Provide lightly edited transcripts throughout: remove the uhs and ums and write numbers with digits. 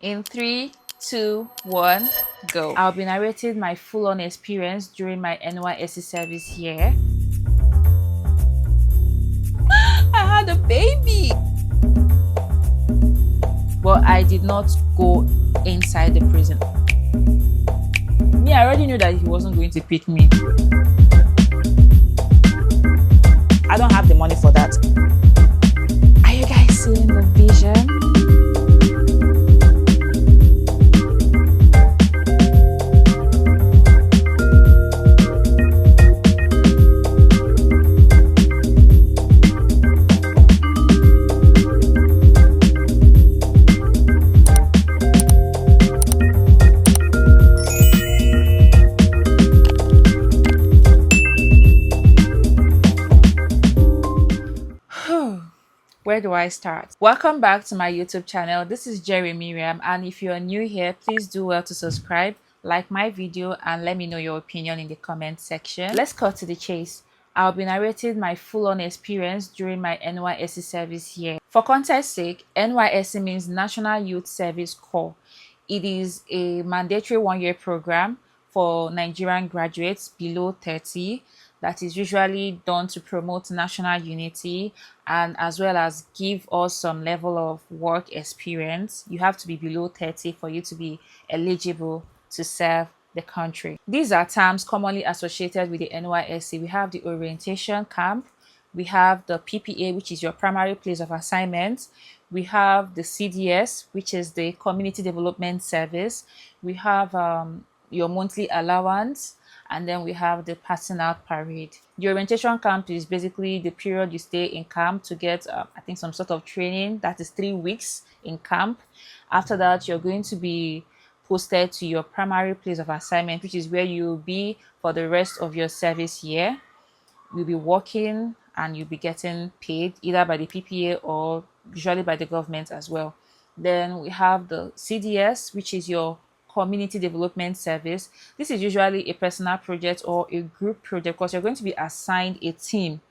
In 3, 2, 1, go. I'll be narrating my full-on experience during my NYSC service year. I had a baby! But I did not go inside the prison. Me, I already knew that he wasn't going to pick me. I don't have the money for that. Are you guys seeing the vision? Where do I start? Welcome back to my YouTube channel. This is Jerry Miriam, and if you are new here, please do well to subscribe, like my video, and let me know your opinion in the comment section. Let's cut to the chase. I'll be narrating my full-on experience during my NYSC service year. For context sake, NYSC means National Youth Service Corps. It is a mandatory one-year program for Nigerian graduates below 30 that is usually done to promote national unity and as well as give us some level of work experience. You have to be below 30 for you to be eligible to serve the country. These are terms commonly associated with the NYSC. We have the orientation camp, we have the PPA, which is your primary place of assignment, we have the CDS, which is the community development service, we have your monthly allowance, and then we have the passing out parade. The orientation camp is basically the period you stay in camp to get I think some sort of training. That is 3 weeks in camp. After that, you're going to be posted to your primary place of assignment, which is where you'll be for the rest of your service year. You'll be working and you'll be getting paid either by the PPA or usually by the government as well. Then we have the CDS, which is your community development service. This is usually a personal project or a group project because you're going to be assigned a team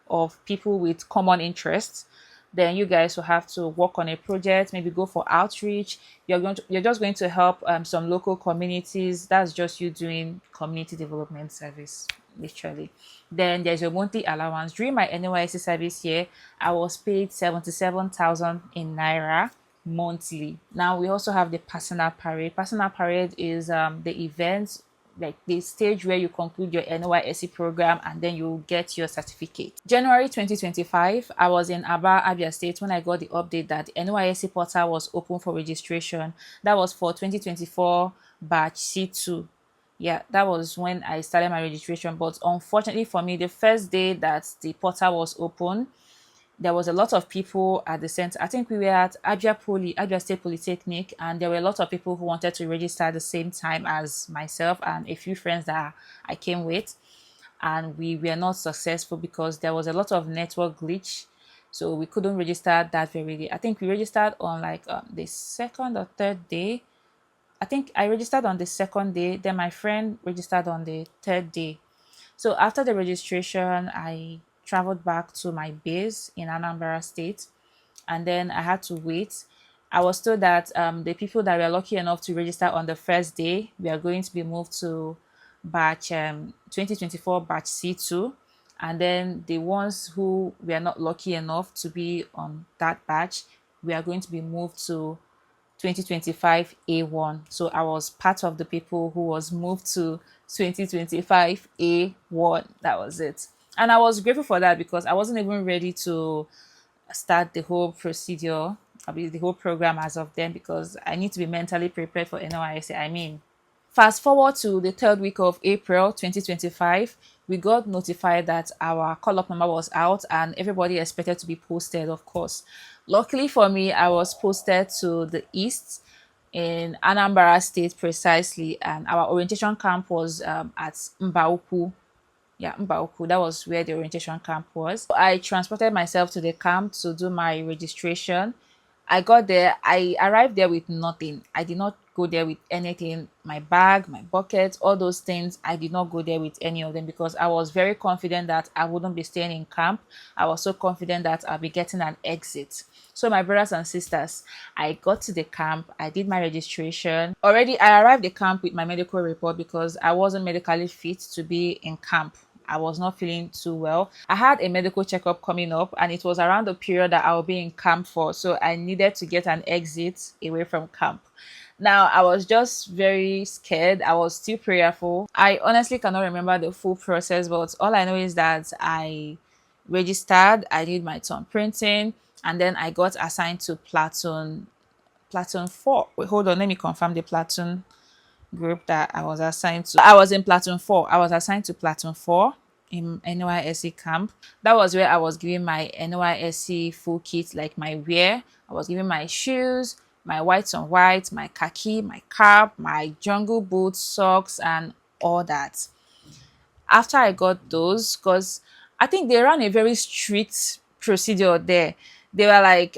of people with common interests. Then you guys will have to work on a project, maybe go for outreach. You're just going to help some local communities. That's just you doing community development service, literally. Then there's your monthly allowance. During my NYSC service year, I was paid 77,000 in naira monthly. Now we also have the personal parade. Personal parade is the event, like the stage where you conclude your NYSC program and then you get your certificate. January 2025, I was in Aba, Abia State when I got the update that the NYSC portal was open for registration. That was for 2024 batch C2. Yeah, that was when I started my registration. But unfortunately for me, the first day that the portal was open, there was a lot of people at the center. I think we were at Abia State Polytechnic, and there were a lot of people who wanted to register at the same time as myself and a few friends that I came with. And we were not successful because there was a lot of network glitch. So we couldn't register that very day. I think we registered on like the second or third day. I think I registered on the second day. Then my friend registered on the third day. So after the registration, I traveled back to my base in Anambra State, and then I had to wait. I was told that the people that were lucky enough to register on the first day, we are going to be moved to batch 2024 batch C2, and then the ones who were not lucky enough to be on that batch, we are going to be moved to 2025 A1. So I was part of the people who was moved to 2025 A1. That was it. And I was grateful for that because I wasn't even ready to start the whole procedure, the whole program as of then, because I need to be mentally prepared for NYSC. I mean, fast forward to the third week of April 2025, we got notified that our call-up number was out and everybody expected to be posted, of course. Luckily for me, I was posted to the east in Anambra State precisely, and our orientation camp was at Mbauku. Yeah, Mbauku, that was where the orientation camp was. I transported myself to the camp to do my registration. I got there. I arrived there with nothing. I did not go there with anything. My bag, my bucket, all those things. I did not go there with any of them because I was very confident that I wouldn't be staying in camp. I was so confident that I'll be getting an exit. So my brothers and sisters, I got to the camp. I did my registration. Already, I arrived at camp with my medical report because I wasn't medically fit to be in camp. I was not feeling too well. I had a medical checkup coming up, and it was around the period that I'll be in camp for. So I needed to get an exit away from camp. Now, I was just very scared. I was still prayerful. I honestly cannot remember the full process, but all I know is that I registered, I did my turn printing, and then I got assigned to platoon 4. Wait, hold on, let me confirm the platoon group that I was assigned to. I was in platoon 4. I was assigned to platoon 4 in NYSC camp. That was where I was given my NYSC full kit, like my wear. I was given my shoes, my whites on white, my khaki, my cap, my jungle boots, socks, and all that. After I got those, because I think they ran a very strict procedure there. They were like,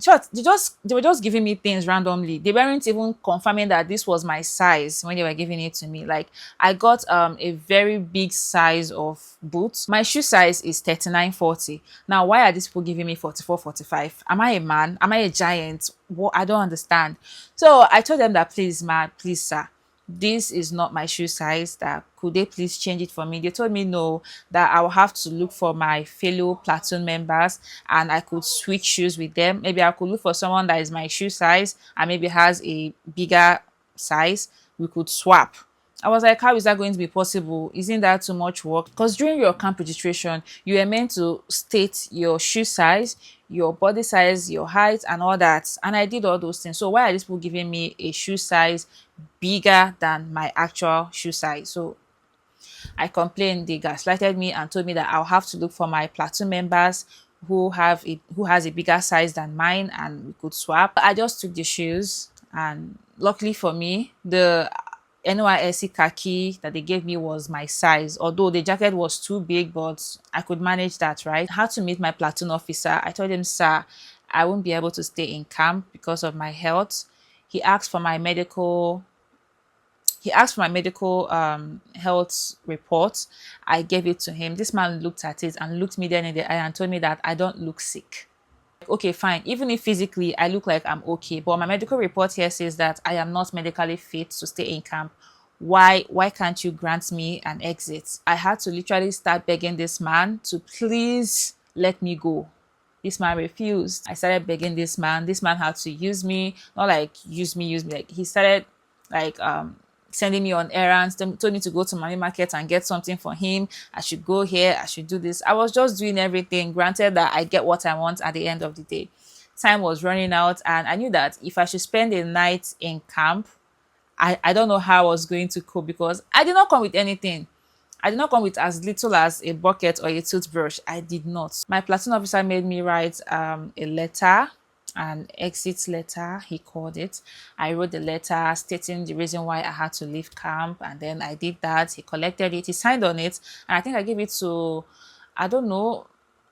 short, they were just giving me things randomly. They weren't even confirming that this was my size when they were giving it to me. Like I got a very big size of boots. My shoe size is 39-40. Now, why are these people giving me 44-45? Am I a man? Am I a giant? What, I don't understand. So I told them that please, ma, please, sir, this is not my shoe size. That could they please change it for me? They told me no, that I will have to look for my fellow platoon members and I could switch shoes with them. Maybe I could look for someone that is my shoe size and maybe has a bigger size. We could swap. I was like, how is that going to be possible? Isn't that too much work? Because during your camp registration, you are meant to state your shoe size, your body size, your height, and all that. And I did all those things. So why are these people giving me a shoe size bigger than my actual shoe size? So I complained. They gaslighted me and told me that I'll have to look for my platoon members who has a bigger size than mine and we could swap. I just took the shoes and luckily for me, the NYSC khaki that they gave me was my size. Although the jacket was too big, but I could manage that, right? I had to meet my platoon officer. I told him, sir, I won't be able to stay in camp because of my health. He asked for my medical health report. I gave it to him. This man looked at it and looked me then in the eye and told me that I don't look sick. Okay, fine. Even if physically I look like I'm okay, but my medical report here says that I am not medically fit to stay in camp. Why can't you grant me an exit? I had to literally start begging this man to please let me go. This man refused. I started begging this man. This man had to use me, not like use me. Like he started like sending me on errands, told me to go to my market and get something for him. I should go here, I should do this. I was just doing everything. Granted that I get what I want at the end of the day. Time was running out, and I knew that if I should spend a night in camp, I don't know how I was going to cope because I did not come with anything. I did not come with as little as a bucket or a toothbrush. I did not. My platoon officer made me write a letter, an exit letter, he called it. I wrote the letter stating the reason why I had to leave camp, and then I did that. He collected it, he signed on it, and I think I gave it to, I don't know,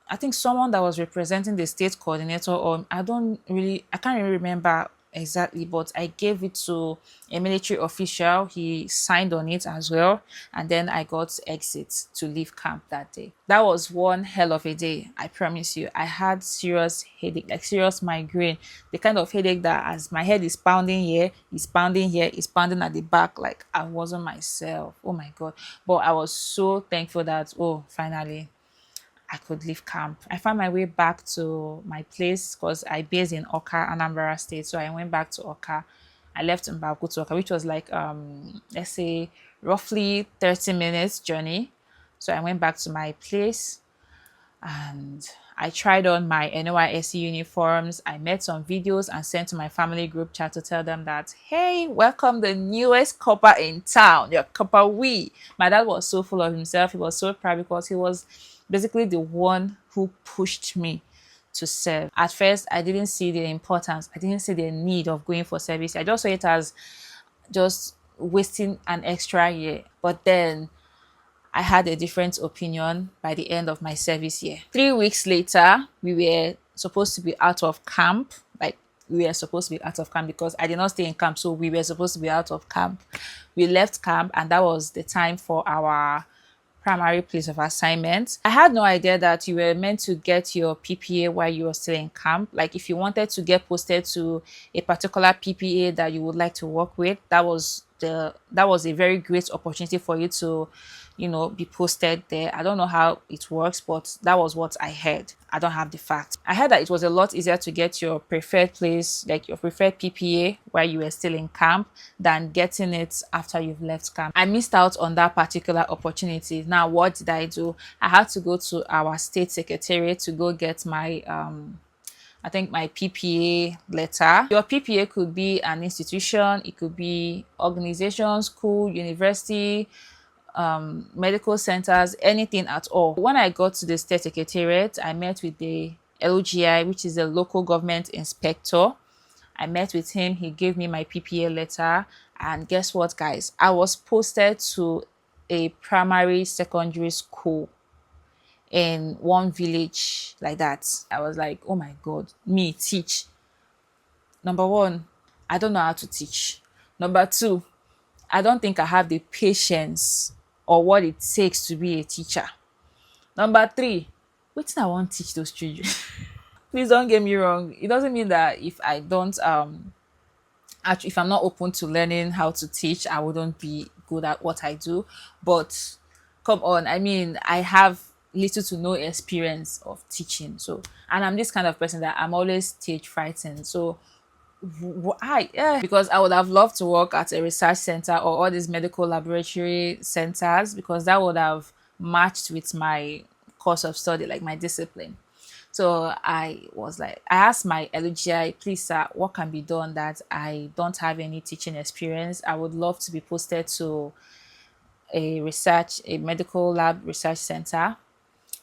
I think someone that was representing the state coordinator, or I can't really remember exactly, but I gave it to a military official. He signed on it as well, and then I got exit to leave camp that day. That was one hell of a day, I promise you. I had serious headache, like serious migraine, the kind of headache that as my head is pounding here, is pounding here, is pounding at the back, like I wasn't myself. Oh my god. But I was so thankful that, oh, finally I could leave camp. I found my way back to my place because I based in Oka, Anambra State. So I went back to Oka. I left Mbaku to Oka, which was like let's say roughly 30 minutes journey. So I went back to my place and I tried on my NYSC uniforms. I made some videos and sent to my family group chat to tell them that, hey, welcome the newest copper in town, your copper we. My dad was so full of himself. He was so proud because he was basically the one who pushed me to serve. At first, I didn't see the importance. I didn't see the need of going for service. I just saw it as just wasting an extra year. But then I had a different opinion by the end of my service year. 3 weeks later, we were supposed to be out of camp. we were supposed to be out of camp because I did not stay in camp, so we were supposed to be out of camp. We left camp, and that was the time for our primary place of assignment. I had no idea that you were meant to get your PPA while you were still in camp. Like if you wanted to get posted to a particular PPA that you would like to work with, that was a very great opportunity for you to, be posted there. I don't know how it works, but that was what I heard. I don't have the facts. I heard that it was a lot easier to get your preferred place, like your preferred PPA, while you were still in camp than getting it after you've left camp. I missed out on that particular opportunity. Now, what did I do? I had to go to our state secretariat to go get my I think my PPA letter. Your PPA could be an institution, it could be organization, school, university, medical centers, anything at all. When I got to the state secretariat, I met with the LGI, which is the local government inspector. I met with him. He gave me my PPA letter. And guess what, guys? I was posted to a primary secondary school in one village like that. I was like, oh my God, me teach. Number one, I don't know how to teach. Number two, I don't think I have the patience or what it takes to be a teacher. Number three, what I want to teach those children? Please don't get me wrong. It doesn't mean that if I don't actually, if I'm not open to learning how to teach, I wouldn't be good at what I do. But come on, I mean, I have little to no experience of teaching. So, and I'm this kind of person that I'm always stage frightened. So because I would have loved to work at a research center or all these medical laboratory centers, because that would have matched with my course of study, like my discipline. So I was like, I asked my LGI, please sir, what can be done that I don't have any teaching experience? I would love to be posted to a medical lab research center,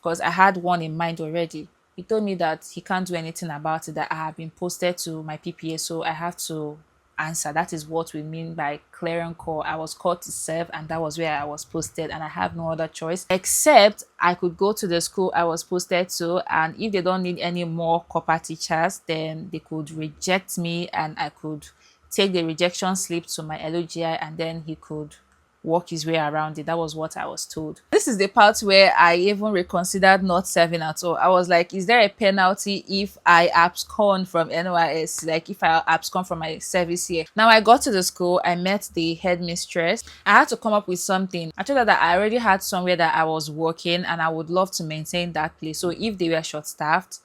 because I had one in mind already. He told me that he can't do anything about it, that I have been posted to my PPA, so I have to answer. That is what we mean by clearing call. I was called to serve, and that was where I was posted, and I have no other choice except I could go to the school I was posted to, and if they don't need any more copper teachers, then they could reject me, and I could take the rejection slip to my LOGI, and then he could work his way around it. That was what I was told. This is the part where I even reconsidered not serving at all. I was like, is there a penalty if I abscond from NYSC? Like if I abscond from my service here? Now I got to the school, I met the headmistress. I had to come up with something. I told her that I already had somewhere that I was working and I would love to maintain that place. So if they were short-staffed,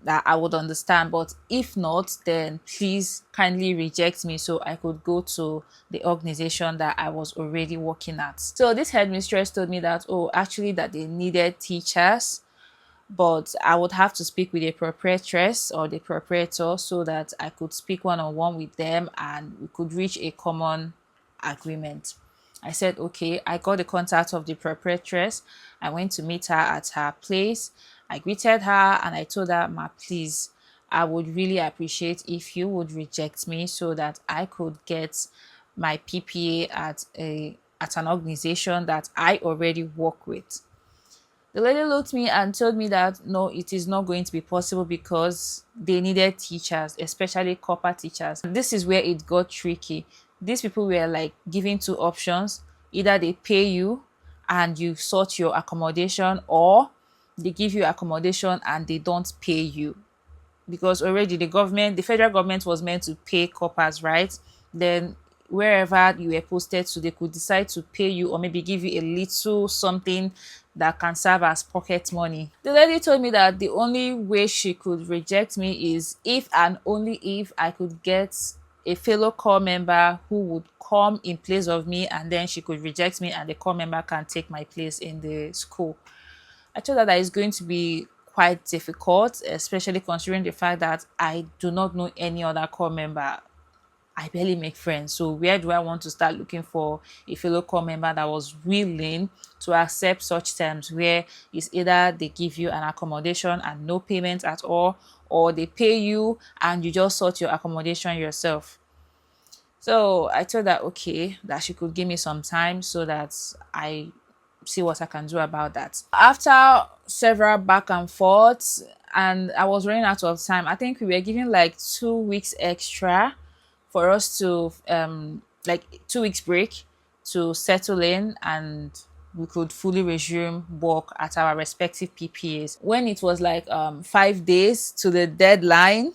that I would understand, but if not, then please kindly reject me so I could go to the organization that I was already working at. So this headmistress told me that, oh, actually that they needed teachers, but I would have to speak with the proprietress or the proprietor so that I could speak one-on-one with them and we could reach a common agreement. I said, okay. I got the contact of the proprietress. I went to meet her at her place. I greeted her and I told her, ma, please, I would really appreciate if you would reject me so that I could get my PPA at an organization that I already work with. The lady looked at me and told me that no, it is not going to be possible because they needed teachers, especially copper teachers. This is where it got tricky. These people were like giving two options. Either they pay you and you sort your accommodation, or they give you accommodation and they don't pay you, because already the federal government was meant to pay coppers, right? Then wherever you were posted to, they could decide to pay you or maybe give you a little something that can serve as pocket money. The lady told me that the only way she could reject me is if and only if I could get a fellow corps member who would come in place of me, and then she could reject me and the corps member can take my place in the school. I told her that it's going to be quite difficult, especially considering the fact that I do not know any other corps member. I barely make friends. So where do I want to start looking for a fellow corps member that was willing to accept such terms where it's either they give you an accommodation and no payment at all, or they pay you and you just sort your accommodation yourself. So I told her, okay, that she could give me some time so that I see what I can do about that. After several back and forths, and I was running out of time. I think we were given like 2 weeks extra for us to like 2 weeks break to settle in, and we could fully resume work at our respective PPAs. When it was like 5 days to the deadline,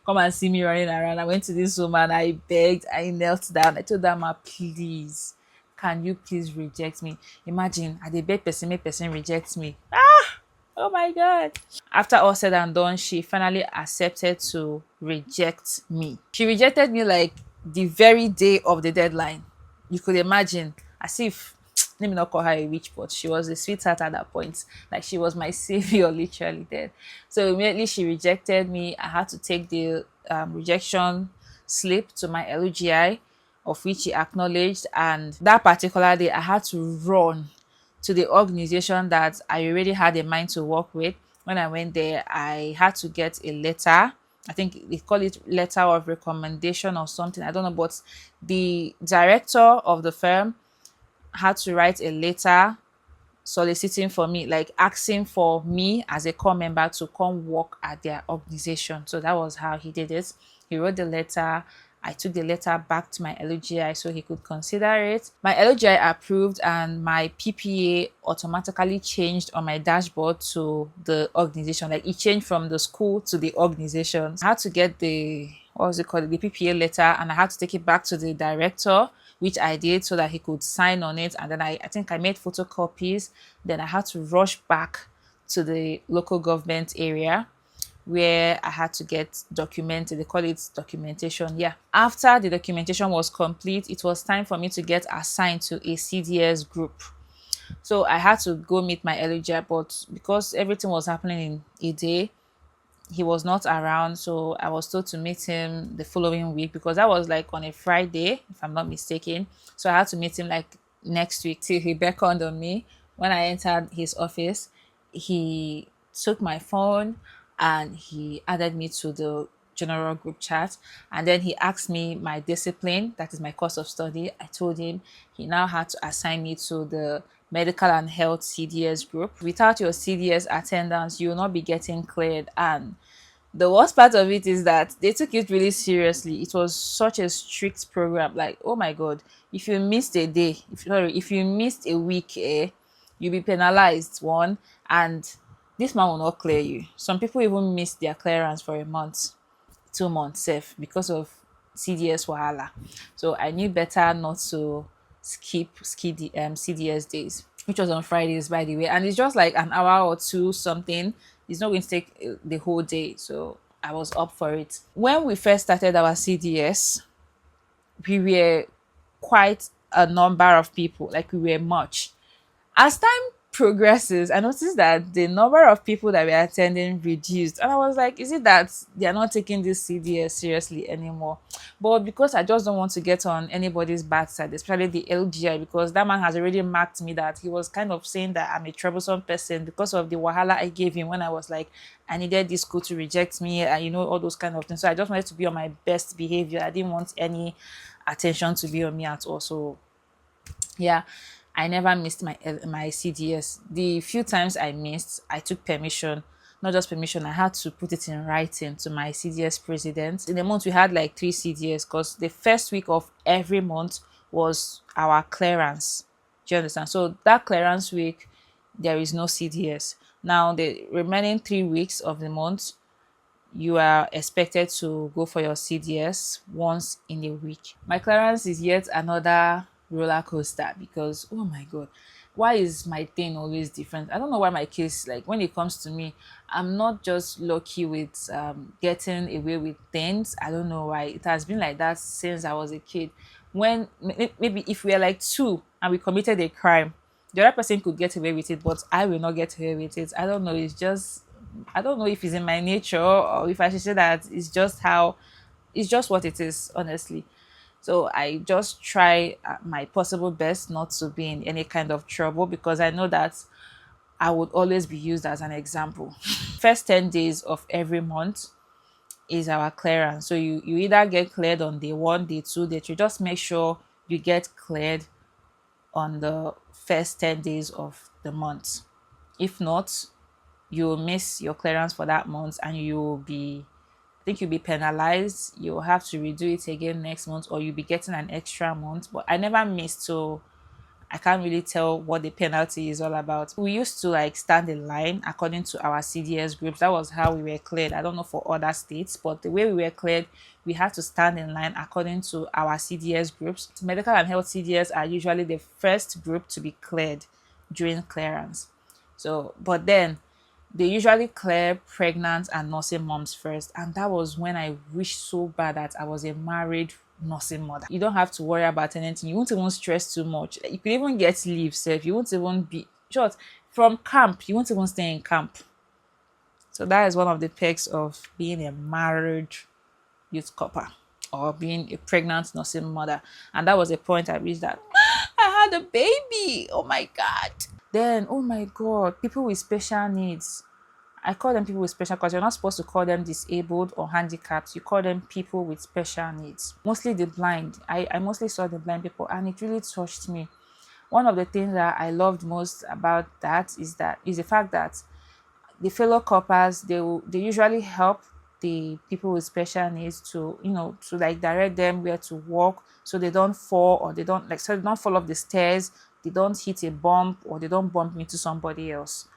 come and see me running around. I went to this woman, I begged, I knelt down, I told her, ma, please, can you please reject me? Imagine I dey beg person, make person reject me. Oh my god. After all said and done, she finally accepted to reject me. She rejected me like the very day of the deadline. You could imagine, as if, let me not call her a witch, but she was a sweetheart at that point. Like she was my savior, literally there. So immediately she rejected me. I had to take the rejection slip to my LGI, of which she acknowledged. And that particular day, I had to run to the organization that I already had in mind to work with. When I went there, I had to get a letter. I think they call it letter of recommendation or something. I don't know, but the director of the firm had to write a letter soliciting for me, like asking for me as a core member to come work at their organization. So that was how he did it. He wrote the letter. I took the letter back to my LGI so he could consider it. My LGI approved, and my PPA automatically changed on my dashboard to the organization. Like it changed from the school to the organization. I had to get the, what was it called, the PPA letter, and I had to take it back to the director, which I did so that he could sign on it. And then I think I made photocopies. Then I had to rush back to the local government area where I had to get documented. They call it documentation. Yeah. After the documentation was complete, it was time for me to get assigned to a CDS group. So I had to go meet my LGI, but because everything was happening in a day, he was not around. So I was told to meet him the following week, because that was like on a Friday, if I'm not mistaken. So I had to meet him like next week. Till he beckoned on me. When I entered his office, he took my phone and he added me to the general group chat, and then he asked me my discipline, that is my course of study. I told him. He now had to assign me to the medical and health CDS group. Without your CDS attendance, you will not be getting cleared. And the worst part of it is that they took it really seriously. It was such a strict program. Like, oh my god, if you missed a day, if you missed a week, you'll be penalized, one, and this man will not clear you. Some people even missed their clearance for a month, 2 months safe, because of CDS wahala. So I knew better not to skip the CDS days, which was on Fridays, by the way. And it's just like an hour or two something. It's not going to take the whole day. So I was up for it. When we first started our CDS, we were quite a number of people. Like we were much. As time progresses, I noticed that the number of people that were attending reduced. And I was like, is it that they are not taking this CDS seriously anymore? But because I just don't want to get on anybody's bad side, especially the LGI, because that man has already marked me that he was kind of saying that I'm a troublesome person because of the wahala I gave him when I was like, I needed this school to reject me, and all those kind of things. So I just wanted to be on my best behavior. I didn't want any attention to be on me at all. So yeah, I never missed my CDS. The few times I missed, I took permission. Not just permission, I had to put it in writing to my CDS president. In a month, we had like 3 CDS, because the first week of every month was our clearance. Do you understand? So that clearance week, there is no CDS. Now, the remaining 3 weeks of the month, you are expected to go for your CDS once in a week. My clearance is yet another roller coaster, because oh my god, why is my thing always different? I don't know why my case, like when it comes to me, I'm not just lucky with getting away with things. I don't know why. It has been like that since I was a kid. When maybe if we are like two and we committed a crime, the other person could get away with it, but I will not get away with it. I don't know. It's just, I don't know if it's in my nature, or if I should say that it's just how, it's just what it is, honestly. So I just try my possible best not to be in any kind of trouble, because I know that I would always be used as an example. First 10 days of every month is our clearance. So you either get cleared on day 1, day 2, day 3. Just make sure you get cleared on the first 10 days of the month. If not, you'll miss your clearance for that month, and you'll be, I think you'll be penalized. You'll have to redo it again next month, or you'll be getting an extra month. But I never missed, so I can't really tell what the penalty is all about. We used to like stand in line according to our CDS groups. That was how we were cleared. I don't know for other states, but the way we were cleared, we had to stand in line according to our CDS groups. Medical and health CDS are usually the first group to be cleared during clearance. So, but then they usually clear pregnant and nursing moms first, and that was when I wished so bad that I was a married nursing mother. You don't have to worry about anything. You won't even stress too much. You could even get leave, so if you won't even be short from camp, you won't even stay in camp. So that is one of the perks of being a married youth corper or being a pregnant nursing mother. And that was a point I reached that I had a baby. Oh my god. Then, oh my god, people with special needs. I call them people with special, because you're not supposed to call them disabled or handicapped. You call them people with special needs. Mostly the blind. I mostly saw the blind people, and it really touched me. One of the things that I loved most about that is the fact that the fellow coppers, they usually help the people with special needs to, to like direct them where to walk, so they don't fall, or they don't fall off the stairs, they don't hit a bump, or they don't bump into somebody else.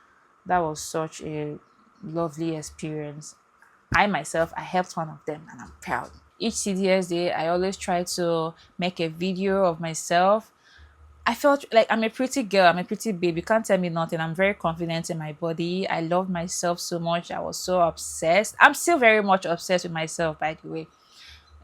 That was such a lovely experience. I helped one of them, and I'm proud. Each CDS day, I always try to make a video of myself. I felt like I'm a pretty girl, I'm a pretty babe. You can't tell me nothing. I'm very confident in my body. I love myself so much. I was so obsessed. I'm still very much obsessed with myself, by the way.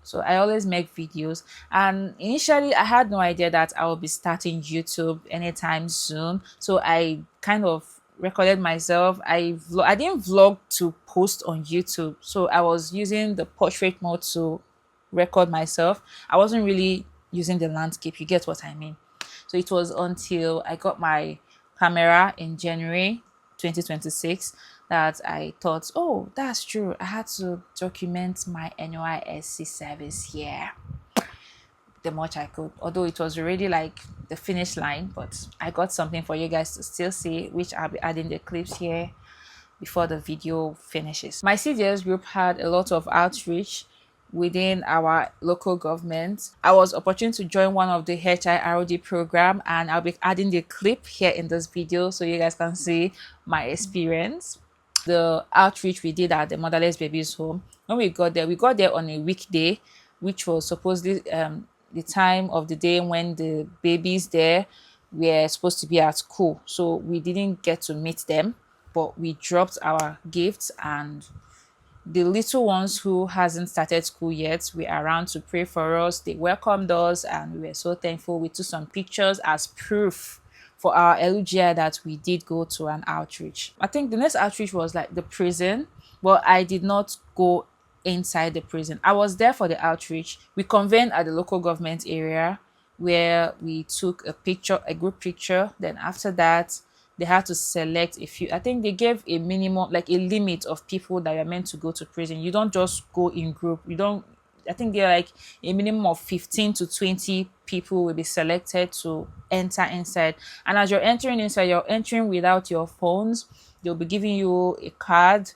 So I always make videos, and initially I had no idea that I will be starting YouTube anytime soon. So I kind of recorded myself. I didn't vlog to post on YouTube, so I was using the portrait mode to record myself. I wasn't really using the landscape, you get what I mean. So it was until I got my camera in January 2026 that I thought, oh, that's true, I had to document my NYSC service here the much I could, although it was already like the finish line. But I got something for you guys to still see, which I'll be adding the clips here before the video finishes. My CDS group had a lot of outreach within our local government. I was opportune to join one of the HIROD program, and I'll be adding the clip here in this video so you guys can see my experience. The outreach we did at the motherless babies home, when we got there on a weekday, which was supposedly the time of the day when the babies there were supposed to be at school. So we didn't get to meet them, but we dropped our gifts, and the little ones who hasn't started school yet were around to pray for us. They welcomed us, and we were so thankful. We took some pictures as proof for our LGI that we did go to an outreach. I think the next outreach was like the prison, but I did not go inside the prison. I was there for the outreach. We convened at the local government area where we took a group picture. Then after that, they had to select a few. I think they gave a minimum, like a limit of people that are meant to go to prison. You don't just go in group. I think they're like a minimum of 15 to 20 people will be selected to enter inside. And as you're entering inside, you're entering without your phones. They'll be giving you a card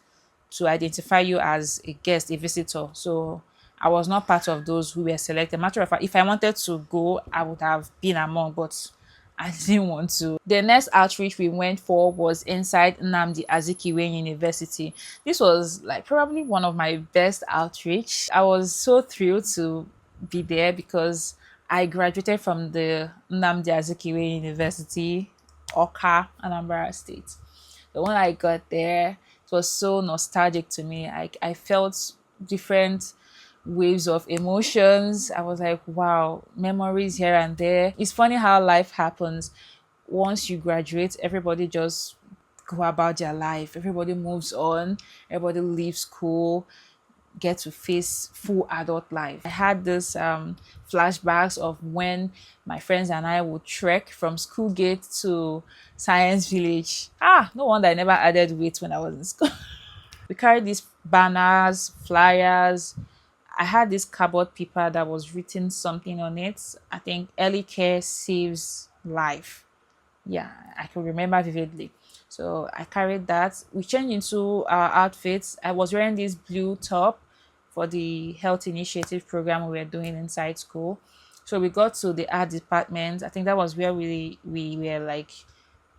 to identify you as a guest, a visitor. So I was not part of those who were selected. Matter of fact, if I wanted to go, I would have been among, but I didn't want to. The next outreach we went for was inside Nnamdi Azikiwe University. This was like probably one of my best outreach. I was so thrilled to be there because I graduated from the Nnamdi Azikiwe University, Oka, Anambra State. The one I got there, it was so nostalgic to me. I felt different waves of emotions. I was like, wow, memories here and there. It's funny how life happens. Once you graduate, everybody just go about their life. Everybody moves on. Everybody leaves school, get to face full adult life. I had this flashbacks of when my friends and I would trek from school gate to Science Village. No wonder I never added weight when I was in school. We carried these banners, flyers. I had this cardboard paper that was written something on it. I think early care saves life. Yeah, I can remember vividly. So I carried that. We changed into our outfits. I was wearing this blue top for the health initiative program we were doing inside school. So we got to the art department. I think that was where we were like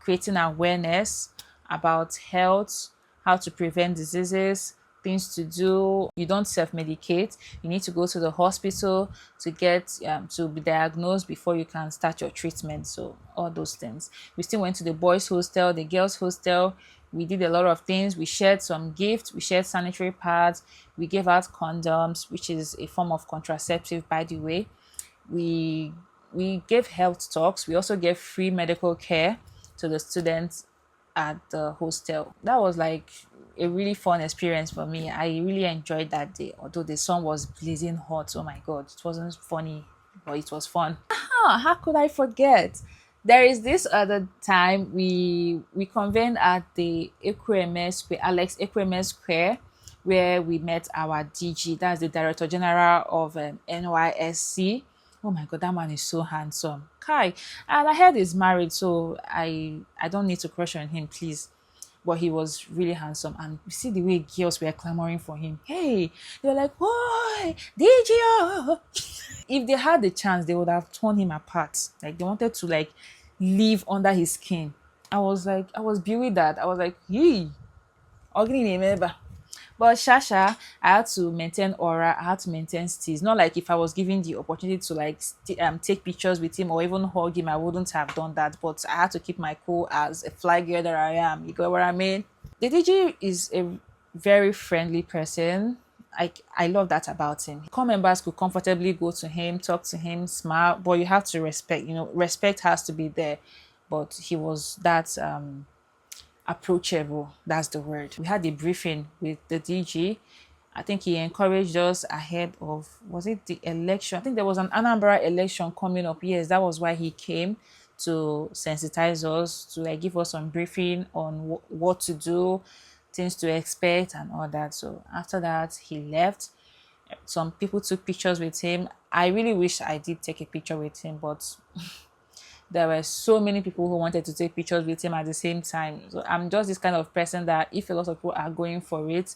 creating awareness about health, how to prevent diseases, things to do. You don't self-medicate. You need to go to the hospital to get to be diagnosed before you can start your treatment. So all those things. We still went to the boys' hostel, the girls' hostel. We did a lot of things. We shared some gifts. We shared sanitary pads. We gave out condoms, which is a form of contraceptive, by the way. We we gave health talks. We also gave free medical care to the students at the hostel. That was like a really fun experience for me. I really enjoyed that day, although the sun was blazing hot. Oh my god, it wasn't funny, but it was fun. How could I forget? There is this other time we convened at the Ekweme Square, Alex Ekweme Square, where we met our DG, that's the Director General of NYSC. Oh my god, that man is so handsome. Kai. And I heard he's married, so I don't need to crush on him, please. But he was really handsome. And you see the way girls were clamoring for him. Hey, they were like, boy, DG. If they had the chance, they would have torn him apart. Like they wanted to like live under his skin. I was bewildered. I was like, yee, ugly name ever. But Shasha, I had to maintain aura, I had to maintain steeze. Not like if I was given the opportunity to like take pictures with him or even hug him, I wouldn't have done that. But I had to keep my cool as a fly girl that I am. You get what I mean? The DJ is a very friendly person. I love that about him. Core members could comfortably go to him, talk to him, smile, but you have to respect. You know, respect has to be there. But he was that approachable. That's the word. We had a briefing with the DG. I think he encouraged us ahead of, was it the election? I think there was an Anambra election coming up. Yes, that was why he came, to sensitize us, to like give us some briefing on what to do, things to expect and all that. So after that, he left. Some people took pictures with him. I really wish I did take a picture with him, but there were so many people who wanted to take pictures with him at the same time. So I'm just this kind of person that if a lot of people are going for it,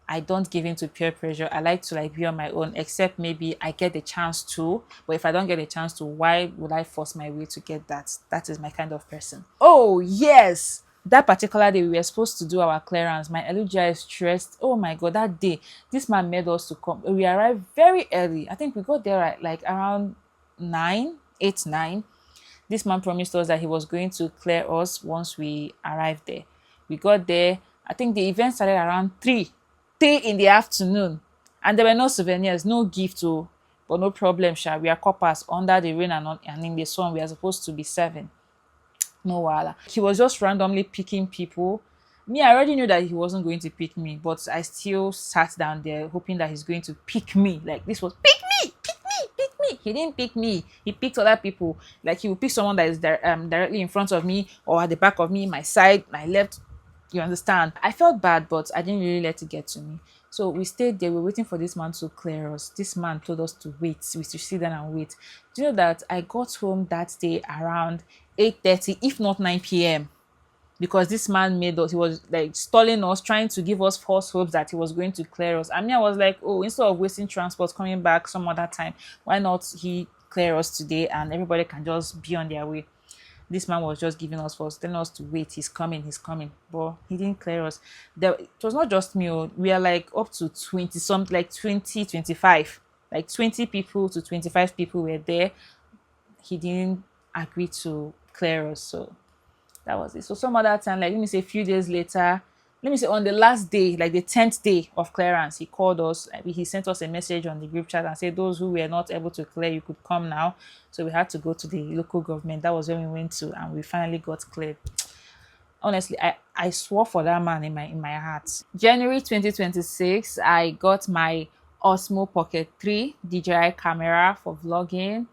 I don't give in to peer pressure. I like to like be on my own, except maybe I get the chance to. But if I don't get a chance to, why would I force my way to get that? That is my kind of person. Oh yes, that particular day we were supposed to do our clearance. My LUGI is stressed. Oh my god, that day this man made us to come. We arrived very early. I think we got there at like around 9, 8, 9. This man promised us that he was going to clear us once we arrived there. We got there. I think the event started around 3 in the afternoon. And there were no souvenirs, no gift. Oh, but no problem, Sha. We are coppers under the rain and in the sun. We are supposed to be serving. No wala. He was just randomly picking people. Me, I already knew that he wasn't going to pick me, but I still sat down there hoping that he's going to pick me. Like this was pick me, pick me, pick me. He didn't pick me. He picked other people. Like he would pick someone that is directly in front of me or at the back of me, my side, my left. You understand? I felt bad, but I didn't really let it get to me. So we stayed there. We were waiting for this man to clear us. This man told us to wait. We should sit down and wait. Do you know that I got home that day around 8:30, if not 9 p.m.? Because this man made us, he was like stalling us, trying to give us false hopes that he was going to clear us. I mean, I was like, oh, instead of wasting transport coming back some other time, why not he clear us today and everybody can just be on their way? This man was just giving us false, telling us to wait, he's coming, but he didn't clear us. It was not just me. We are like up to 20 something, like 20, 25, like 20 people to 25 people were there. He didn't agree to clear us, so that was it. So some other time, like let me say a few days later, let me say on the last day, like the 10th day of clearance, he called us. He sent us a message on the group chat and said those who were not able to clear, you could come now. So we had to go to the local government. That was when we went to, and we finally got cleared. Honestly, I swore for that man in my heart. January 2026, I got my Osmo Pocket 3 DJI camera for vlogging.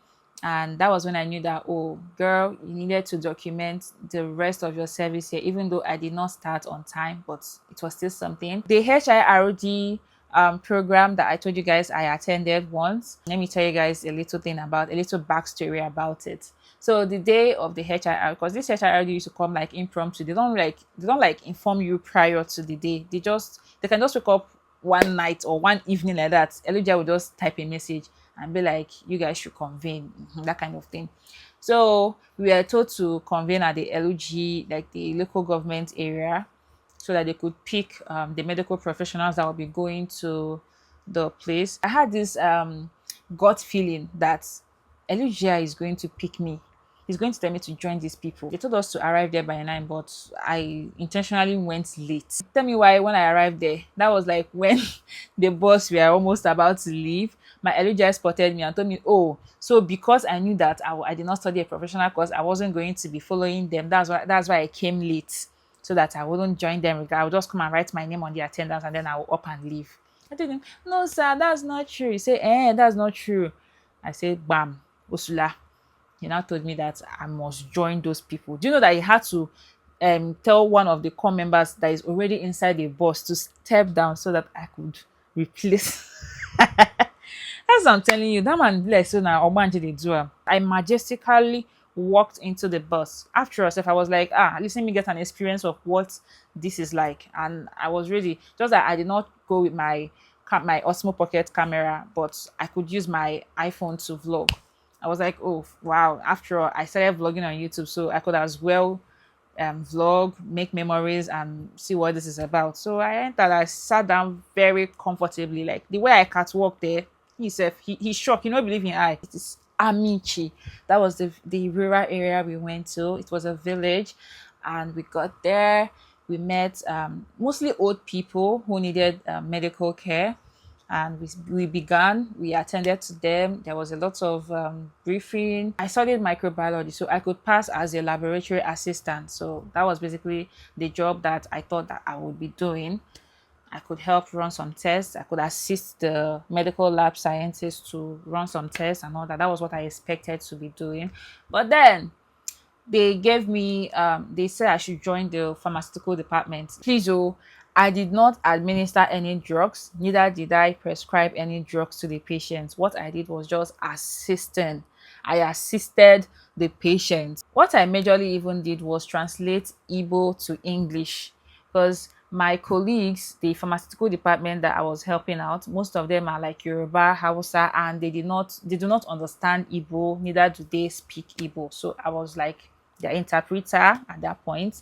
And that was when I knew that, oh, girl, you needed to document the rest of your service here, even though I did not start on time, but it was still something. The HIROD program that I told you guys I attended once. Let me tell you guys a little backstory about it. So the day of the HIR, because this HIR used to come like impromptu. They don't like inform you prior to the day. They can just wake up one night or one evening like that. Elijah will just type a message and be like, you guys should convene, that kind of thing. So we were told to convene at the LG, like the local government area, so that they could pick the medical professionals that will be going to the place. I had this gut feeling that Elijah is going to pick me. He's going to tell me to join these people. They told us to arrive there by 9, but I intentionally went late. Tell me why. When I arrived there, that was like when the bus were almost about to leave. My Elijah spotted me and told me, oh, so because I knew that I did not study a professional course, I wasn't going to be following them. That's why I came late, so that I wouldn't join them. I would just come and write my name on the attendance and then I will up and leave. I told him, no, sir, that's not true. He said, that's not true. I said, bam, Usula. He now told me that I must join those people. Do you know that he had to tell one of the core members that is already inside the bus to step down so that I could replace? As I'm telling you, that man bless so now Obanji they do. I majestically walked into the bus. After all, I was like, let me get an experience of what this is like. And I was ready. Just that I did not go with my Osmo Pocket camera, but I could use my iPhone to vlog. I was like, oh wow. After all, I started vlogging on YouTube, so I could as well vlog, make memories, and see what this is about. So I entered. I sat down very comfortably. Like the way I catwalk there, he's shocked. You know, believe in I. It is Amici. That was the rural area we went to. It was a village, and we got there. We met mostly old people who needed medical care, and we attended to them. There was a lot of briefing. I studied microbiology, so I could pass as a laboratory assistant. So that was basically the job that I thought that I would be doing. I could help run some tests. I could assist the medical lab scientists to run some tests and all that. That was what I expected to be doing. But then they gave me, they said I should join the pharmaceutical department. Please, oh, I did not administer any drugs, neither did I prescribe any drugs to the patients. What I did was just assisting. I assisted the patients. What I majorly even did was translate Igbo to English, because my colleagues, the pharmaceutical department that I was helping out, most of them are like Yoruba, Hausa, and they do not understand Igbo, neither do they speak Igbo. So I was like their interpreter at that point.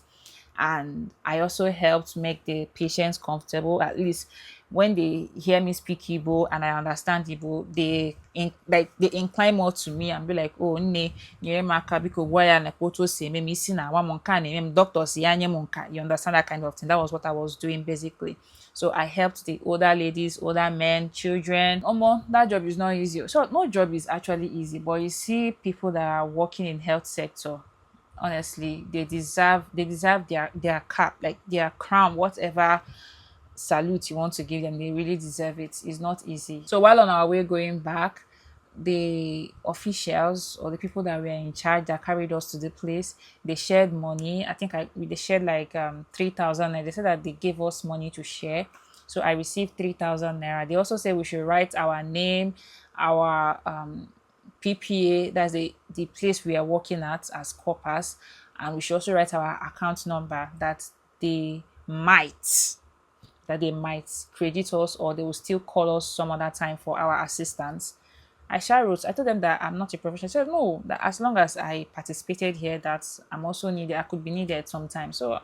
And I also helped make the patients comfortable. At least when they hear me speak Igbo and I understand Igbo, they incline more to me and be like, oh, ne, maka biko waya na koto se me misi na wa monka ne me doctor si anye monka. You understand that kind of thing? That was what I was doing basically. So I helped the older ladies, older men, children. That job is not easy. So no job is actually easy, but you see people that are working in health sector, honestly, they deserve their cap, like their crown, whatever salute you want to give them. They really deserve it. It's not easy. So while on our way going back, the officials or the people that were in charge that carried us to the place, they shared money. I think they shared like 3,000, and they said that they gave us money to share. So I received 3,000 naira. They also said we should write our name, our PPA, that's the place we are working at as corpers, and we should also write our account number that they might credit us, or they will still call us some other time for our assistance. I told them that I'm not a professional. I said no, that as long as I participated here, that I'm also needed, I could be needed sometime. So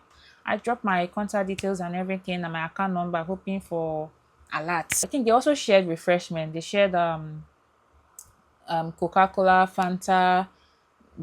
I dropped my contact details and everything and my account number, hoping for alerts. I think they also shared refreshment. They shared Coca-Cola, Fanta,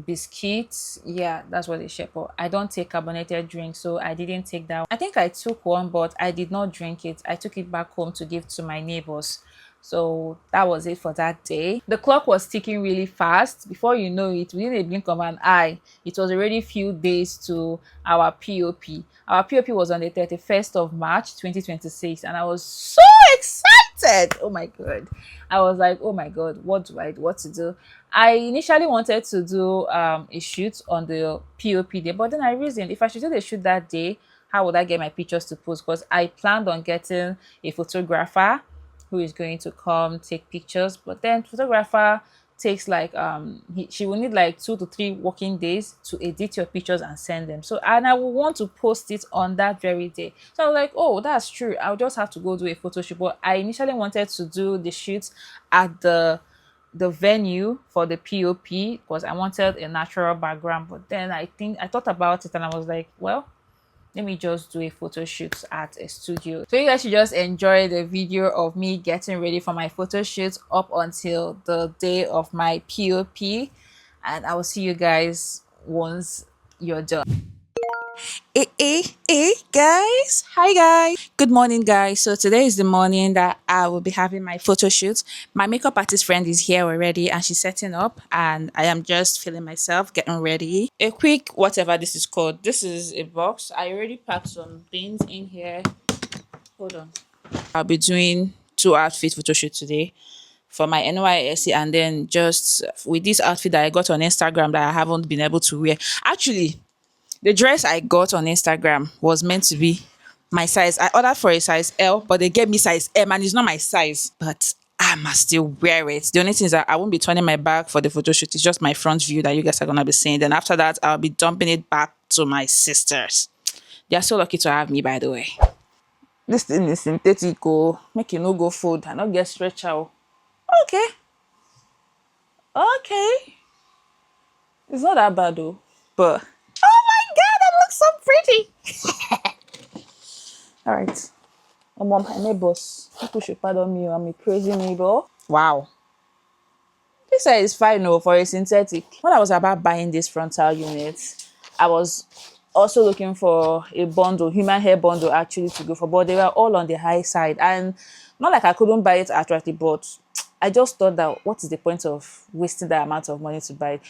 biscuits. Yeah, that's what they share. But I don't take carbonated drinks, so I didn't take that. I think I took one, but I did not drink it. I took it back home to give to my neighbors. So that was it for that day. The clock was ticking really fast. Before you know it, within a blink of an eye, it was already few days to our POP. Our POP was on the 31st of March 2026, and I was so excited. Oh my god. I was like, oh my god, what to do? I initially wanted to do a shoot on the POP day, but then I reasoned, if I should do the shoot that day, how would I get my pictures to post? Because I planned on getting a photographer who is going to come take pictures, but then photographer takes like she will need like 2 to 3 working days to edit your pictures and send them. So, and I will want to post it on that very day. So I was like, oh, that's true, I'll just have to go do a photo shoot. But I initially wanted to do the shoots at the venue for the POP because I wanted a natural background. But then I thought about it and I was like, well, let me just do a photo shoot at a studio. So you guys should just enjoy the video of me getting ready for my photo shoot up until the day of my POP, and I will see you guys once you're done. Hey guys, hi guys, good morning guys. So today is the morning that I will be having my photo shoot. My makeup artist friend is here already and she's setting up, and I am just feeling myself getting ready. A quick whatever this is called, this is a box. I already packed some things in here. Hold on. I'll be doing 2 outfit photo shoot today for my NYSC, and then just with this outfit that I got on Instagram that I haven't been able to wear. Actually, the dress I got on Instagram was meant to be my size. I ordered for a size L, but they gave me size M, and it's not my size. But I must still wear it. The only thing is that I won't be turning my back for the photo shoot. It's just my front view that you guys are going to be seeing. Then after that, I'll be dumping it back to my sisters. They are so lucky to have me, by the way. This thing is synthetic. Oh, make you no go food. I not get stretch out. Okay. It's not that bad though. But so pretty. All right. My neighbors. People should pardon me. I'm a crazy neighbor. Wow. This hair is fine though for a synthetic. When I was about buying this frontal unit, I was also looking for a bundle, human hair bundle actually to go for, but they were all on the high side. And not like I couldn't buy it outrightly, but I just thought that what is the point of wasting that amount of money to buy it?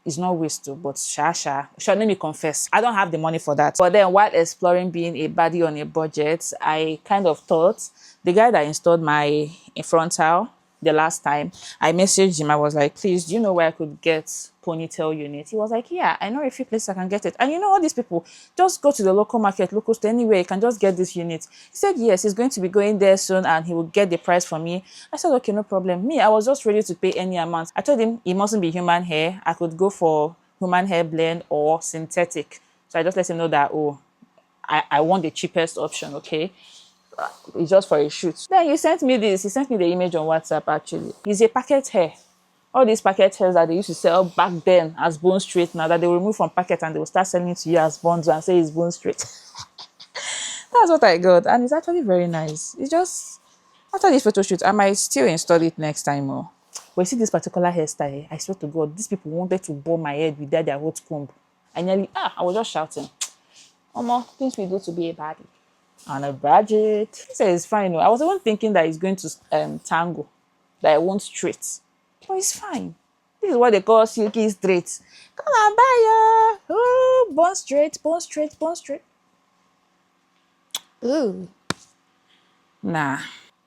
It's not waste too, but let me confess, I don't have the money for that. But then while exploring being a baddie on a budget, I kind of thought the guy that installed my frontal the last time, I messaged him. I was like, please, do you know where I could get ponytail unit? He was like, yeah, I know a few places I can get it. And you know, all these people just go to the local market, local store, anywhere, you can just get this unit. He said yes, he's going to be going there soon and he will get the price for me. I said, okay, no problem. Me, I was just ready to pay any amount. I told him it mustn't be human hair. I could go for human hair blend or synthetic. So I just let him know that, oh, I want the cheapest option, okay? It's just for a shoot. Then he sent me this. He sent me the image on WhatsApp actually. It's a packet hair. All these packet hairs that they used to sell back then as bone straight, now that they will remove from packet and they will start selling it to you as bonds and say it's bone straight. That's what I got. And it's actually very nice. It's just, after this photo shoot, I might still install it next time. But you see this particular hairstyle, I swear to God, these people wanted to bore my head with their hot comb. I was just shouting, things we do to be a baddie. On a budget. He said it's fine. I was even thinking that it's going to tangle, that I won't straight. But it's fine. This is what they call silky straight. Come on, buy ya. Oh, bone straight, bone straight, bone straight. Ooh. Nah.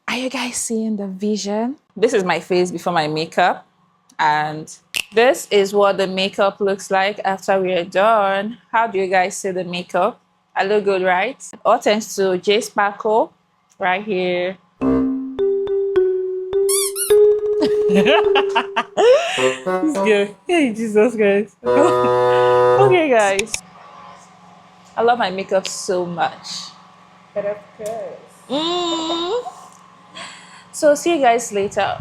Are you guys seeing the vision? This is my face before my makeup. And this is what the makeup looks like after we are done. How do you guys see the makeup? I look good, right? All thanks to J Sparkle right here. It's good. Hey, Jesus, guys. Okay, guys. I love my makeup so much. But of course. So, see you guys later.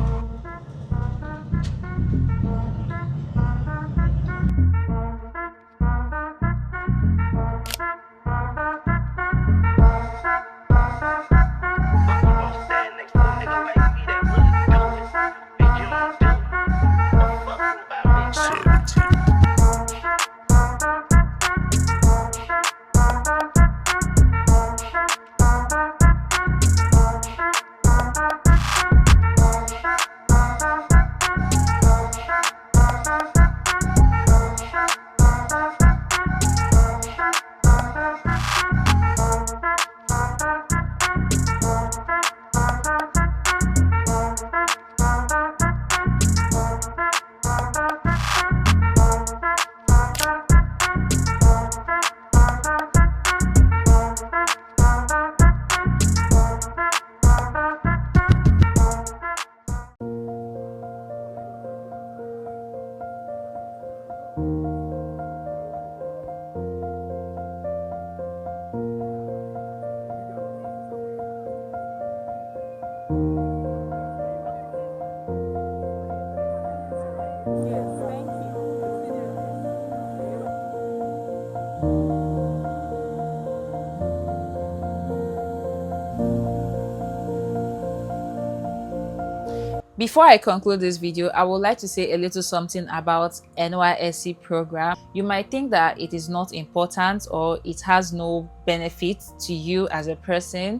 Before I conclude this video, I would like to say a little something about NYSC program. You might think that it is not important or it has no benefit to you as a person,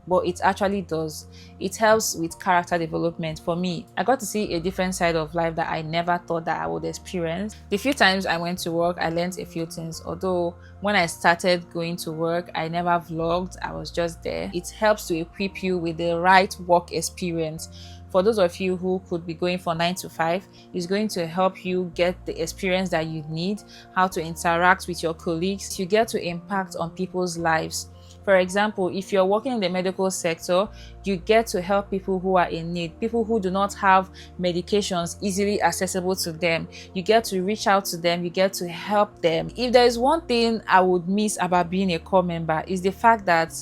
but it actually does. It helps with character development. For me, I got to see a different side of life that I never thought that I would experience. The few times I went to work, I learned a few things. Although when I started going to work, I never vlogged, I was just there. It helps to equip you with the right work experience. For those of you who could be going for 9 to 5, it's going to help you get the experience that you need, how to interact with your colleagues. You get to impact on people's lives. For example, if you're working in the medical sector, you get to help people who are in need, people who do not have medications easily accessible to them. You get to reach out to them, you get to help them. If there is one thing I would miss about being a corps member, is the fact that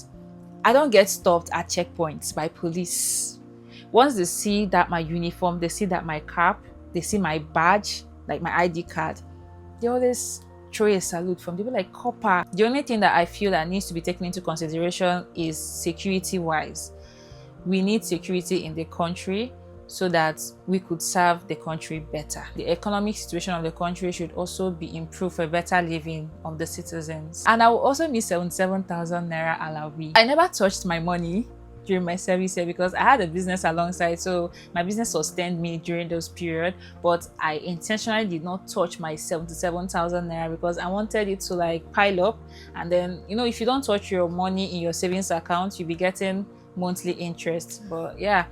I don't get stopped at checkpoints by police. Once they see that my uniform, they see that my cap, they see my badge, like my ID card, they always throw a salute from people like copper. The only thing that I feel that needs to be taken into consideration is security wise. We need security in the country so that we could serve the country better. The economic situation of the country should also be improved for better living of the citizens. And I will also miss 77,000 naira Alawee. I never touched my money during my service here because I had a business alongside, so my business sustained me during those period, but I intentionally did not touch my 77,000 naira because I wanted it to like pile up, and then, you know, if you don't touch your money in your savings account, you'll be getting monthly interest. But yeah,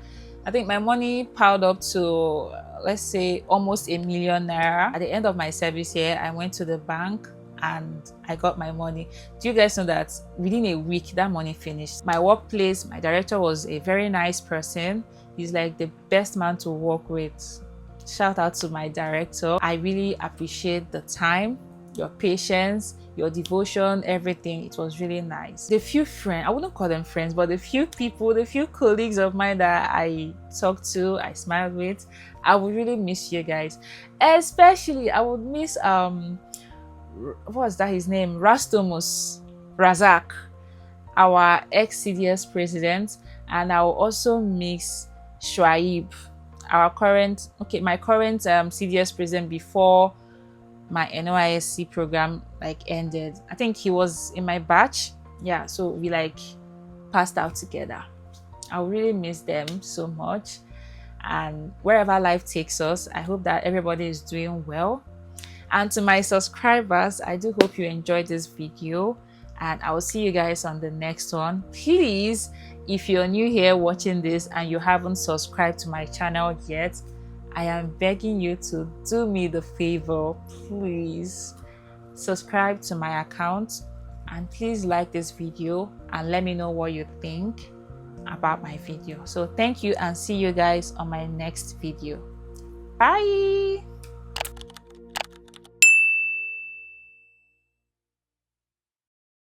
I think my money piled up to let's say almost 1 million naira. At the end of my service here, I went to the bank and I got my money. Do you guys know that within a week that money finished? My workplace, my director was a very nice person. He's like the best man to work with. Shout out to my director. I really appreciate the time, your patience, your devotion, everything. It was really nice. The few friends, I wouldn't call them friends, but the few people, the few colleagues of mine that I talked to, I smiled with, I would really miss you guys. Especially I would miss what was that his name? Rastomus Razak, our ex-CDS president, and I will also miss Shuaib, our current, my current CDS president before my NYSC program like ended. I think he was in my batch. Yeah, so we like passed out together. I really miss them so much, and wherever life takes us, I hope that everybody is doing well. And to my subscribers, I do hope you enjoyed this video, and I will see you guys on the next one. Please, if you're new here watching this and you haven't subscribed to my channel yet, I am begging you to do me the favor. Please subscribe to my account, and please like this video and let me know what you think about my video. So thank you, and see you guys on my next video. Bye.